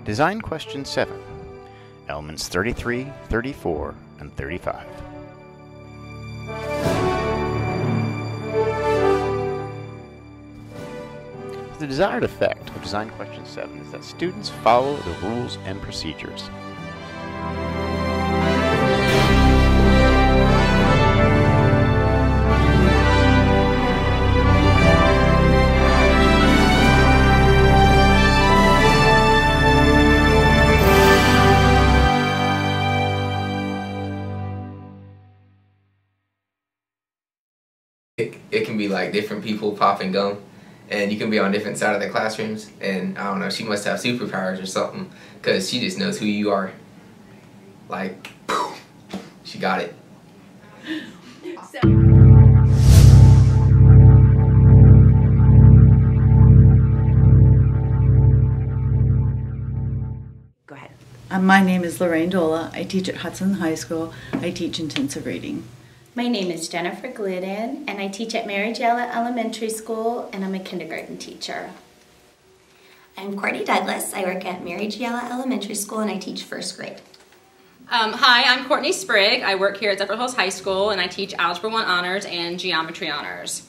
Design question 7, elements 33, 34, and 35. The desired effect of design question 7 is that students follow the rules and procedures. It can be like different people popping gum, and you can be on different sides of the classrooms, and I don't know, she must have superpowers or something, because she just knows who you are. Like, poof, she got it. Go ahead. My name is Lorraine Dola. I teach at Hudson High School. I teach intensive reading. My name is Jennifer Glidden, and I teach at Mary Giella Elementary School, and I'm a kindergarten teacher. I'm Courtney Douglas. I work at Mary Giella Elementary School, and I teach first grade. Hi, I'm Courtney Sprigg. I work here at Zephyrhills High School, and I teach Algebra 1 Honors and Geometry Honors.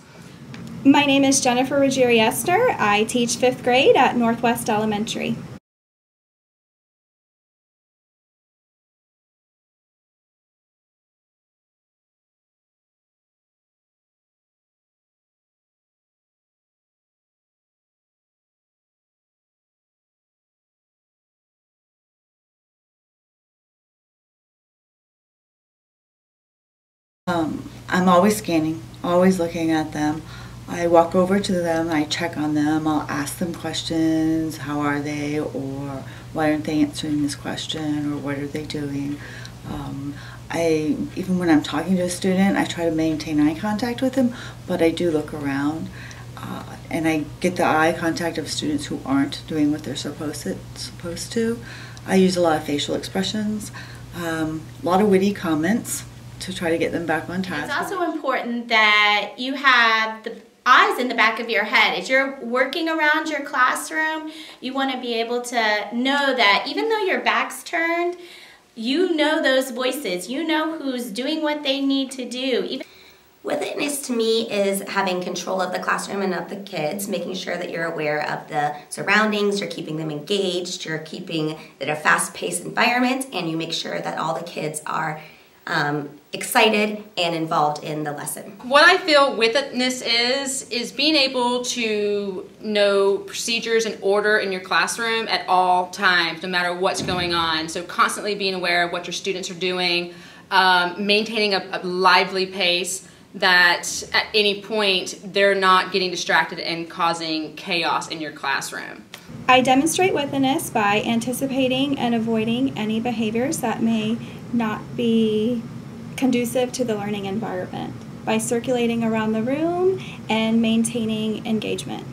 My name is Jennifer Ruggieri Esther. I teach 5th grade at Northwest Elementary. I'm always scanning, always looking at them. I walk over to them, I check on them, I'll ask them questions, how are they, or why aren't they answering this question, or what are they doing. Even when I'm talking to a student, I try to maintain eye contact with them, but I do look around, and I get the eye contact of students who aren't doing what they're supposed to. I use a lot of facial expressions, a lot of witty comments, to try to get them back on task. It's also important that you have the eyes in the back of your head. As you're working around your classroom, you want to be able to know that even though your back's turned, you know those voices. You know who's doing what they need to do. Withitness to me is having control of the classroom and of the kids, making sure that you're aware of the surroundings, you're keeping them engaged, you're keeping it a fast-paced environment, and you make sure that all the kids are excited and involved in the lesson. What I feel Withitness is being able to know procedures and order in your classroom at all times, no matter what's going on. So constantly being aware of what your students are doing, maintaining a lively pace, that at any point they're not getting distracted and causing chaos in your classroom. I demonstrate Withitness by anticipating and avoiding any behaviors that may not be conducive to the learning environment, by circulating around the room and maintaining engagement.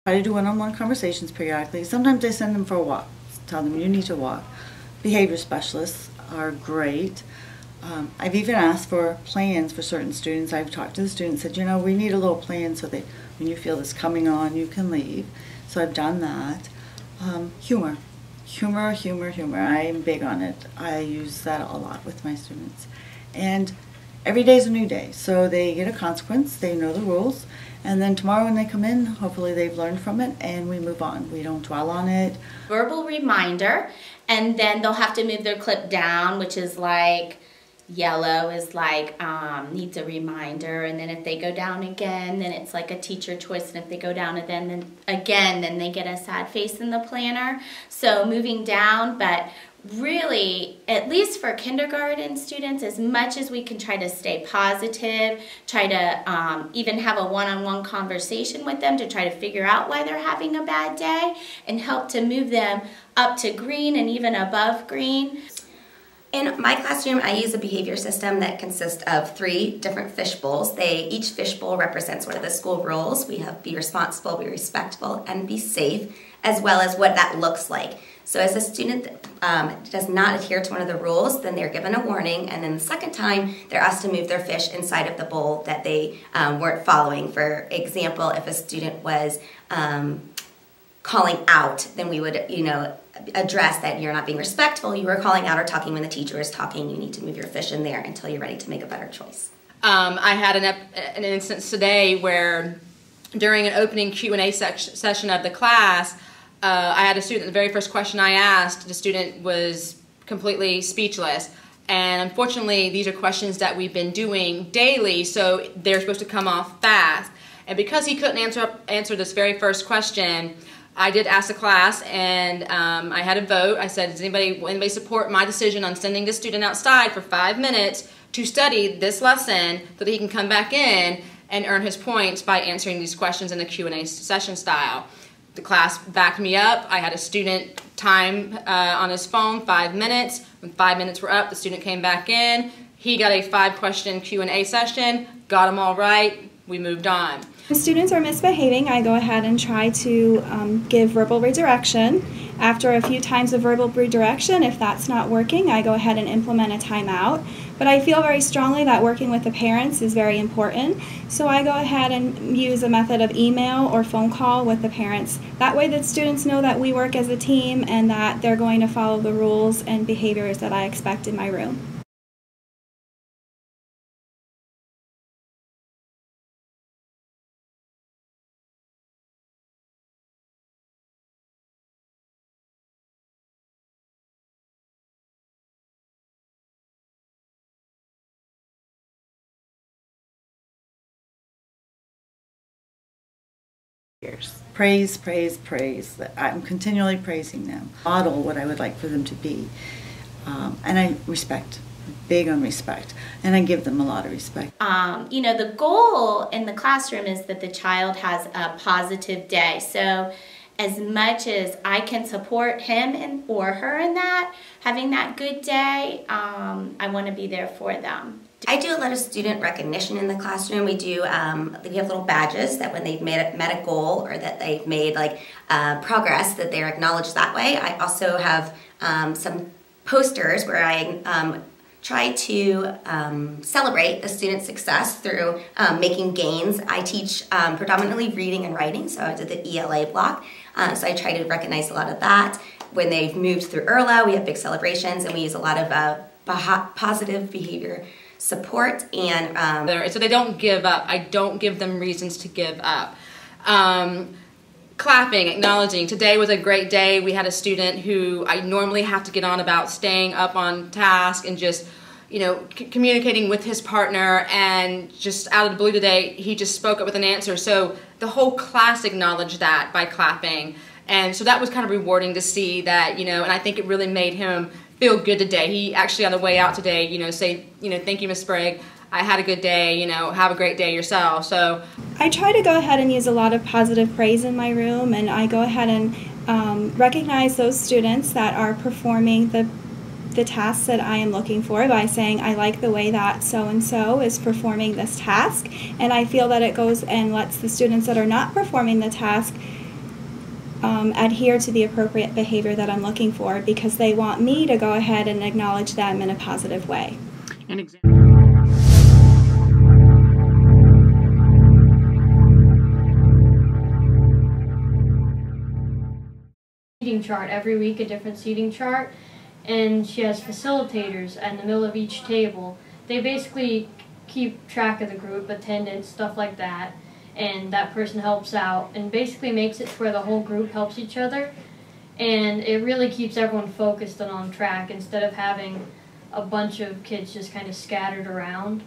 I try to do one-on-one conversations periodically. Sometimes I send them for a walk, tell them you need to walk. Behavior specialists are great. I've even asked for plans for certain students. I've talked to the students and said, you know, we need a little plan so that when you feel this coming on, you can leave. So I've done that. Humor. I'm big on it. I use that a lot with my students. And every day is a new day, so they get a consequence, they know the rules, and then tomorrow when they come in, hopefully they've learned from it and we move on. We don't dwell on it. Verbal reminder, and then they'll have to move their clip down, which is like yellow is like needs a reminder, and then if they go down again, then it's like a teacher choice, and if they go down again, then they get a sad face in the planner. So moving down, but really, at least for kindergarten students, as much as we can try to stay positive, try to even have a one-on-one conversation with them to try to figure out why they're having a bad day and help to move them up to green and even above green. In my classroom, I use a behavior system that consists of 3 different fish bowls. Each fish bowl represents one of the school rules. We have be responsible, be respectful, and be safe, as well as what that looks like. So as a student does not adhere to one of the rules, then they're given a warning, and then the second time, they're asked to move their fish inside of the bowl that they weren't following. For example, if a student was calling out, then we would, address that you're not being respectful, you were calling out or talking when the teacher is talking, you need to move your fish in there until you're ready to make a better choice. I had an instance today where during an opening Q&A session of the class, I had a student, the very first question I asked, the student was completely speechless. And unfortunately, these are questions that we've been doing daily, so they're supposed to come off fast. And because he couldn't answer this very first question, I did ask the class, and I had a vote. I said, does anybody support my decision on sending this student outside for 5 minutes to study this lesson so that he can come back in and earn his points by answering these questions in the Q&A session style? The class backed me up. I had a student time on his phone 5 minutes. When 5 minutes were up, the student came back in. He got a 5-question Q&A session, got them all right, we moved on. If students are misbehaving, I go ahead and try to give verbal redirection. After a few times of verbal redirection, if that's not working, I go ahead and implement a timeout. But I feel very strongly that working with the parents is very important, so I go ahead and use a method of email or phone call with the parents. That way the students know that we work as a team and that they're going to follow the rules and behaviors that I expect in my room. Praise, praise, praise. I'm continually praising them. Model what I would like for them to be. And I respect, big on respect. And I give them a lot of respect. The goal in the classroom is that the child has a positive day. So as much as I can support him or her in that, having that good day, I want to be there for them. I do a lot of student recognition in the classroom. We do, we have little badges that when they've met a goal or that they've made progress, that they're acknowledged that way. I also have some posters where I try to celebrate the student's success through making gains. I teach predominantly reading and writing, so I did the ELA block. So I try to recognize a lot of that. When they've moved through ERLA, we have big celebrations, and we use a lot of positive behavior support. And so they don't give up. I don't give them reasons to give up. Clapping, acknowledging. Today was a great day. We had a student who I normally have to get on about staying up on task and just, communicating with his partner, and just out of the blue today, he just spoke up with an answer. So the whole class acknowledged that by clapping. And so that was kind of rewarding to see that, and I think it really made him feel good today. He actually on the way out today, say, thank you, Miss Sprague. I had a good day, have a great day yourself. So I try to go ahead and use a lot of positive praise in my room, and I go ahead and recognize those students that are performing the tasks that I am looking for by saying, I like the way that so-and-so is performing this task, and I feel that it goes and lets the students that are not performing the task adhere to the appropriate behavior that I'm looking for, because they want me to go ahead and acknowledge them in a positive way. An example. Seating chart every week, a different seating chart, and she has facilitators in the middle of each table. They basically keep track of the group attendance, stuff like that, and that person helps out and basically makes it to where the whole group helps each other, and it really keeps everyone focused and on track instead of having a bunch of kids just kind of scattered around.